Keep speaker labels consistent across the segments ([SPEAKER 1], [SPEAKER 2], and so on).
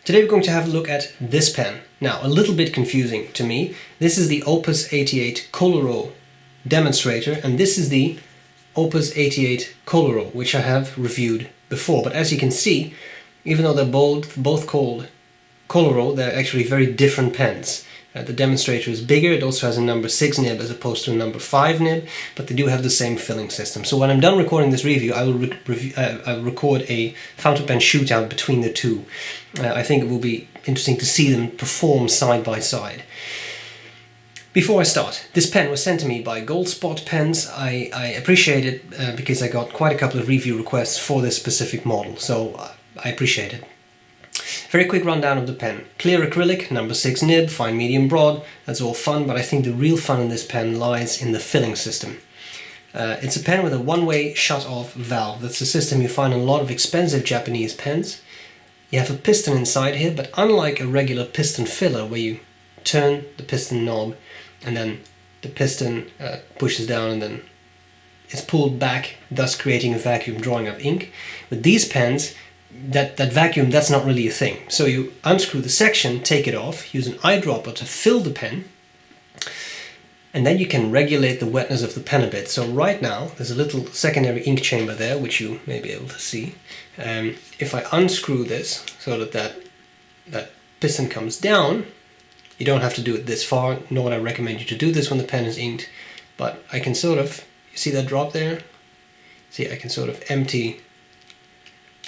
[SPEAKER 1] Today we're going to have a look at this pen. Now, a little bit confusing to me. This is the Opus 88 Koloro Demonstrator, and this is the Opus 88 Koloro, which I have reviewed before. But as you can see, even though they're both called Koloro, they're actually very different pens. The Demonstrator is bigger, it also has a number 6 nib as opposed to a number 5 nib, but they do have the same filling system. So when I'm done recording this review, I will record a fountain pen shootout between the two. I think it will be interesting to see them perform side by side. Before I start, this pen was sent to me by Gold Spot Pens. I appreciate it because I got quite a couple of review requests for this specific model, so I appreciate it. Very quick rundown of the pen. Clear acrylic, number 6 nib, fine, medium, broad. That's all fun, but I think the real fun in this pen lies in the filling system. It's a pen with a one-way shut-off valve. That's a system you find in a lot of expensive Japanese pens. You have a piston inside here, but unlike a regular piston filler where you turn the piston knob and then the piston pushes down and then it's pulled back, thus creating a vacuum, drawing up ink. With these pens, that vacuum, that's not really a thing. So you unscrew the section, take it off, use an eyedropper to fill the pen, and then you can regulate the wetness of the pen a bit. So right now, there's a little secondary ink chamber there, which you may be able to see. If I unscrew this so that piston comes down, you don't have to do it this far, nor would I recommend you to do this when the pen is inked, but I can sort of, you see that drop there? See, I can sort of empty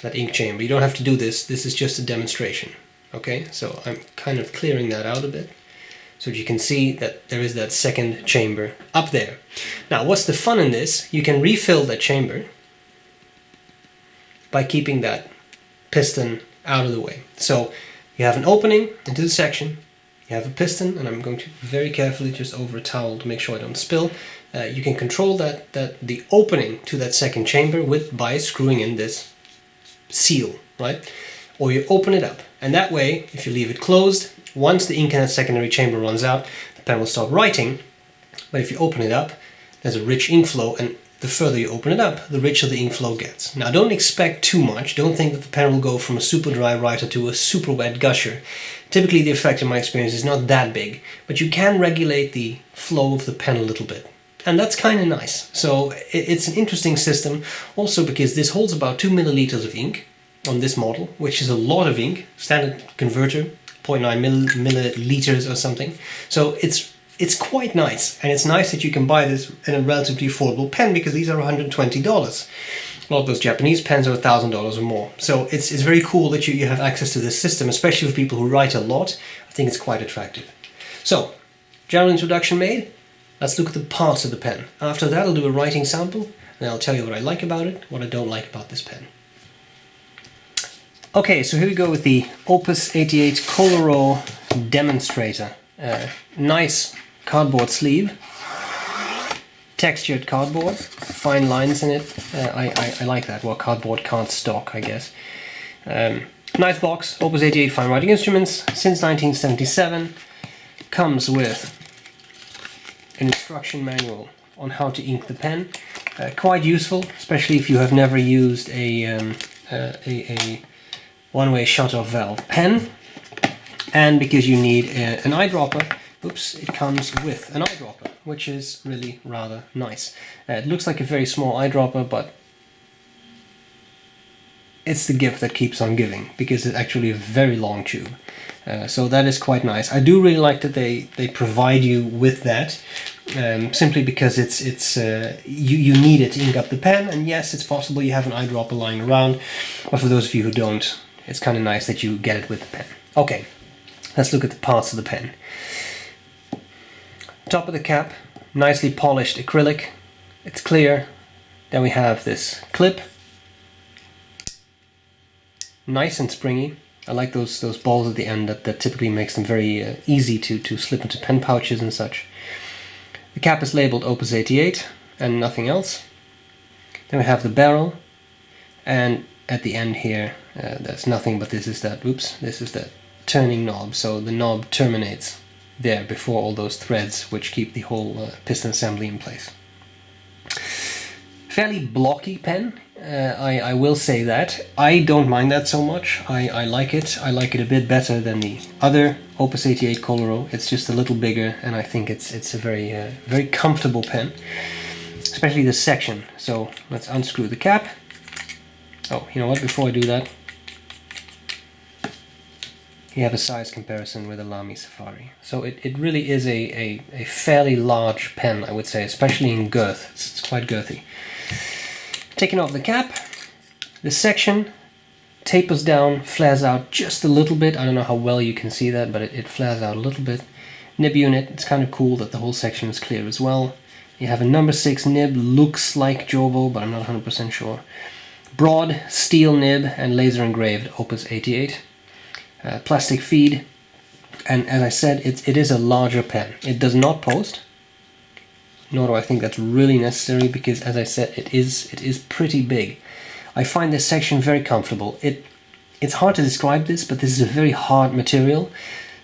[SPEAKER 1] that ink chamber. You don't have to do this. This is just a demonstration. Okay, so I'm kind of clearing that out a bit so that you can see that there is that second chamber up there. Now, what's the fun in this? You can refill that chamber by keeping that piston out of the way. So you have an opening into the section, you have a piston, and I'm going to very carefully just over a towel to make sure I don't spill. You can control the opening to that second chamber by screwing in this seal, right? Or you open it up, and that way, if you leave it closed, once the ink in that secondary chamber runs out, the pen will stop writing. But if you open it up, there's a rich ink flow, and the further you open it up, the richer the ink flow gets. Now, don't expect too much. Don't think that the pen will go from a super dry writer to a super wet gusher. Typically, the effect, in my experience, is not that big, but you can regulate the flow of the pen a little bit. And that's kind of nice. So it's an interesting system also because this holds about 2 milliliters of ink on this model, which is a lot of ink. Standard converter, 0.9 milliliters or something. So it's quite nice, and it's nice that you can buy this in a relatively affordable pen because these are $120. A lot of those Japanese pens are $1,000 or more. So it's very cool that you have access to this system, especially for people who write a lot. I think it's quite attractive. So, general introduction made. Let's look at the parts of the pen. After that, I'll do a writing sample, and I'll tell you what I like about it, what I don't like about this pen. Okay, so here we go with the Opus 88 Koloro Demonstrator. Nice cardboard sleeve, textured cardboard, fine lines in it. I like that. Well, cardboard can't stock, I guess. Nice box, Opus 88 Fine Writing Instruments, since 1977. Comes with an instruction manual on how to ink the pen. Quite useful, especially if you have never used a one-way shut-off valve pen, and because you need an eyedropper. Oops, it comes with an eyedropper, which is really rather nice. It looks like a very small eyedropper, but it's the gift that keeps on giving, because it's actually a very long tube. So that is quite nice. I do really like that they provide you with that, simply because you need it to ink up the pen, and yes, it's possible you have an eyedropper lying around, but for those of you who don't, it's kind of nice that you get it with the pen. Okay, let's look at the parts of the pen. Top of the cap, nicely polished acrylic. It's clear. Then we have this clip. Nice and springy. I like those balls at the end that typically makes them very easy to slip into pen pouches and such. The cap is labeled Opus 88 and nothing else. Then we have the barrel, and at the end here there's nothing, but this is that turning knob, so the knob terminates there before all those threads which keep the whole piston assembly in place. Fairly blocky pen, I will say that. I don't mind that so much. I like it. I like it a bit better than the other Opus 88 Koloro. It's just a little bigger, and I think it's a very comfortable pen, especially this section. So let's unscrew the cap. Oh, you know what? Before I do that, you have a size comparison with the Lamy Safari. So it really is a fairly large pen, I would say, especially in girth. It's quite girthy. Taking off the cap, this section tapers down, flares out just a little bit. I don't know how well you can see that, but it flares out a little bit. Nib unit, it's kind of cool that the whole section is clear as well. You have a number 6 nib, looks like Jobo, but I'm not 100% sure. Broad steel nib and laser engraved Opus 88. Plastic feed, and as I said, it is a larger pen. It does not post, nor do I think that's really necessary, because as I said, it is pretty big. I find this section very comfortable. It's hard to describe this, but this is a very hard material.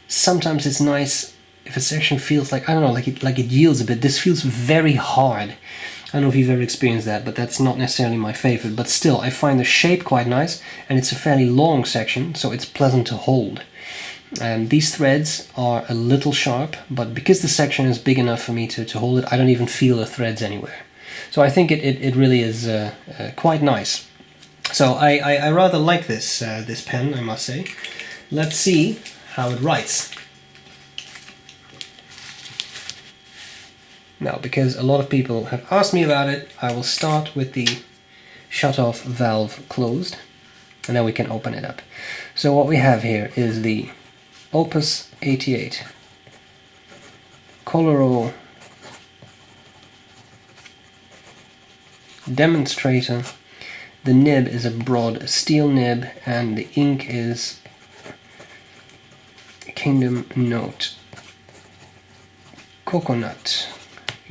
[SPEAKER 1] Sometimes it's nice if a section feels like, I don't know, like it yields a bit. This feels very hard. I don't know if you've ever experienced that, but that's not necessarily my favorite. But still, I find the shape quite nice, and it's a fairly long section, so it's pleasant to hold. These threads are a little sharp, but because the section is big enough for me to hold it, I don't even feel the threads anywhere. So I think it really is quite nice. So I rather like this pen, I must say. Let's see how it writes. Now, because a lot of people have asked me about it, I will start with the shut-off valve closed, and then we can open it up. So what we have here is the Opus 88 Koloro Demonstrator. The nib is a broad steel nib, and the ink is Kingdom Note Coconut.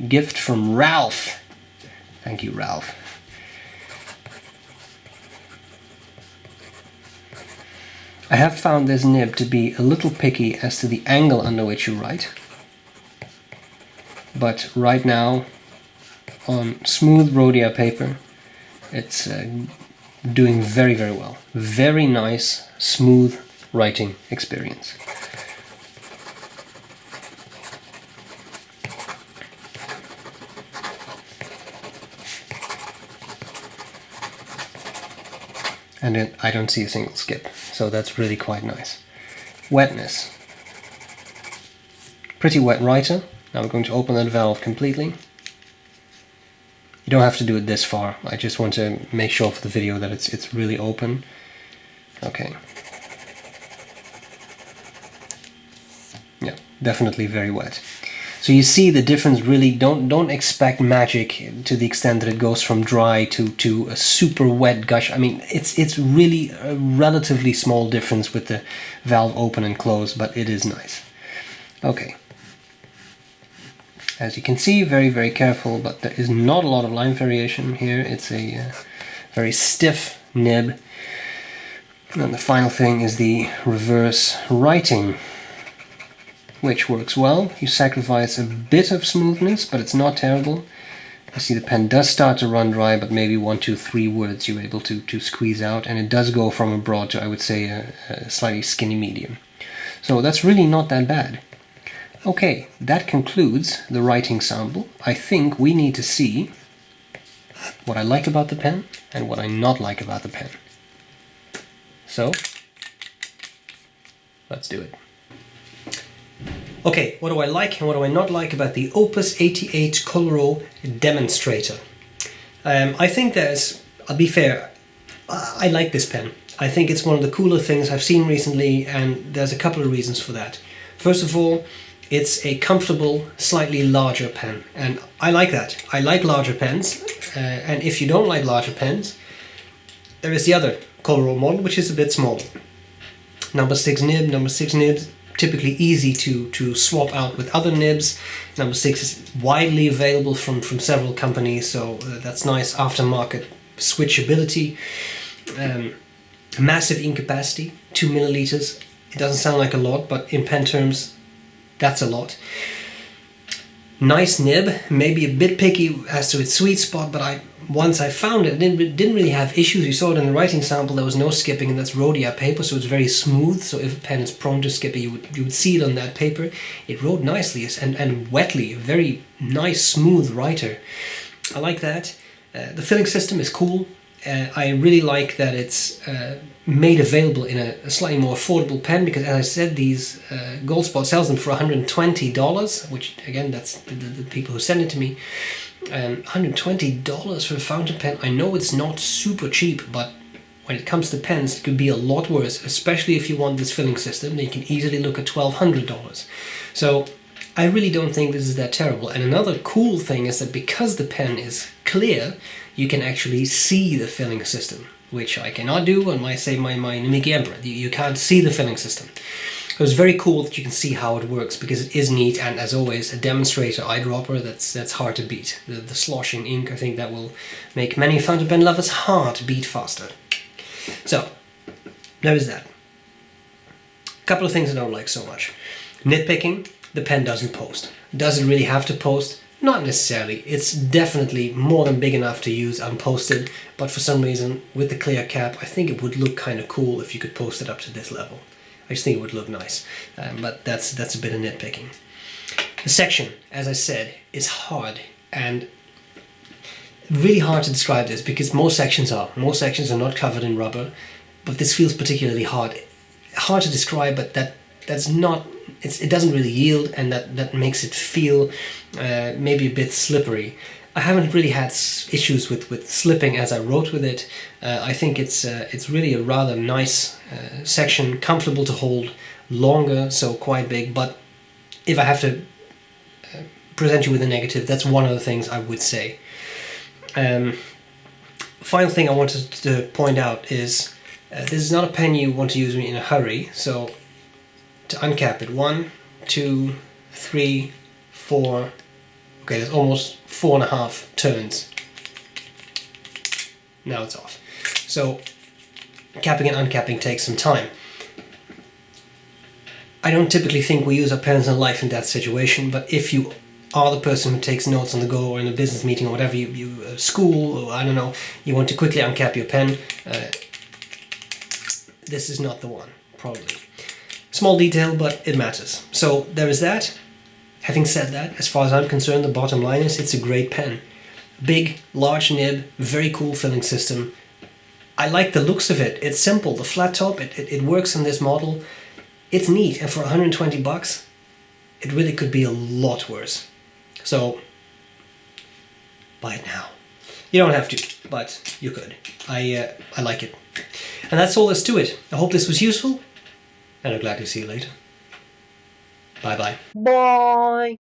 [SPEAKER 1] Gift from Ralph. Thank you, Ralph. I have found this nib to be a little picky as to the angle under which you write. But right now, on smooth Rhodia paper, it's doing very, very well. Very nice, smooth writing experience. And I don't see a single skip, so that's really quite nice. Wetness. Pretty wet writer. Now we're going to open that valve completely. You don't have to do it this far. I just want to make sure for the video that it's really open. Okay. Yeah, definitely very wet. So you see the difference. Really, don't expect magic to the extent that it goes from dry to a super wet gush. I mean, it's really a relatively small difference with the valve open and close, but it is nice. Okay. As you can see, very, very careful, but there is not a lot of line variation here. It's a very stiff nib. And the final thing is the reverse writing, which works well. You sacrifice a bit of smoothness, but it's not terrible. You see the pen does start to run dry, but maybe 1, 2, 3 words you're able to squeeze out, and it does go from a broad to, I would say, a slightly skinny medium. So that's really not that bad. Okay, that concludes the writing sample. I think we need to see what I like about the pen and what I not like about the pen. So, let's do it. Okay, what do I like and what do I not like about the Opus 88 Koloro Demonstrator? I think I'll be fair, I like this pen. I think it's one of the cooler things I've seen recently, and there's a couple of reasons for that. First of all, it's a comfortable, slightly larger pen, and I like that. I like larger pens, and if you don't like larger pens, there is the other Koloro model, which is a bit smaller. Number 6 nibs, typically easy to swap out with other nibs. Number 6 is widely available from several companies, so that's nice aftermarket switchability. Massive ink capacity, 2 milliliters. It doesn't sound like a lot, but in pen terms, that's a lot. Nice nib, maybe a bit picky as to its sweet spot, but once I found it didn't really have issues. You saw it in the writing sample, there was no skipping, and that's rhodia paper, so it's very smooth. So if a pen is prone to skipping, you would see it on that paper. It wrote nicely and wetly, a very nice, smooth writer. I like that. The filling system is cool. I really like that it's made available in a slightly more affordable pen, because as I said, these Goldspot sells them for $120, which again, that's the people who send it to me. $120 for a fountain pen. I know it's not super cheap, but when it comes to pens, it could be a lot worse, especially if you want this filling system. Then you can easily look at $1,200. So I really don't think this is that terrible. And another cool thing is that because the pen is clear, you can actually see the filling system, which I cannot do on my Namiki Emperor. You can't see the filling system. So it's very cool that you can see how it works, because it is neat, and as always, a Demonstrator eyedropper that's hard to beat. The sloshing ink, I think that will make many fountain pen lovers' heart beat faster. So, there is that. A couple of things I don't like so much. Nitpicking, the pen doesn't post. Does it really have to post? Not necessarily. It's definitely more than big enough to use unposted, but for some reason, with the clear cap, I think it would look kind of cool if you could post it up to this level. I just think it would look nice, but that's a bit of nitpicking. The section, as I said, is hard, and really hard to describe this, because most sections are not covered in rubber, but this feels particularly hard. Hard to describe, but that's not. It doesn't really yield, and that makes it feel maybe a bit slippery. I haven't really had issues with slipping as I wrote with it. I think it's really a rather nice section, comfortable to hold, longer, so quite big. But if I have to present you with a negative, that's one of the things I would say. Final thing I wanted to point out is this is not a pen you want to use in a hurry. So to uncap it, 1, 2, 3, 4. Okay, there's almost 4.5 turns. Now it's off. So capping and uncapping takes some time. I don't typically think we use our pens in life in that situation, but if you are the person who takes notes on the go, or in a business meeting or whatever, you school, or I don't know, you want to quickly uncap your pen, this is not the one, probably. Small detail, but it matters. So there is that. Having said that, as far as I'm concerned, the bottom line is it's a great pen. Big, large nib, very cool filling system. I like the looks of it. It's simple. The flat top, it works in this model. It's neat, and for $120, it really could be a lot worse. So, buy it now. You don't have to, but you could. I like it. And that's all there's to it. I hope this was useful, and I'm glad to see you later. Bye-bye.
[SPEAKER 2] Bye.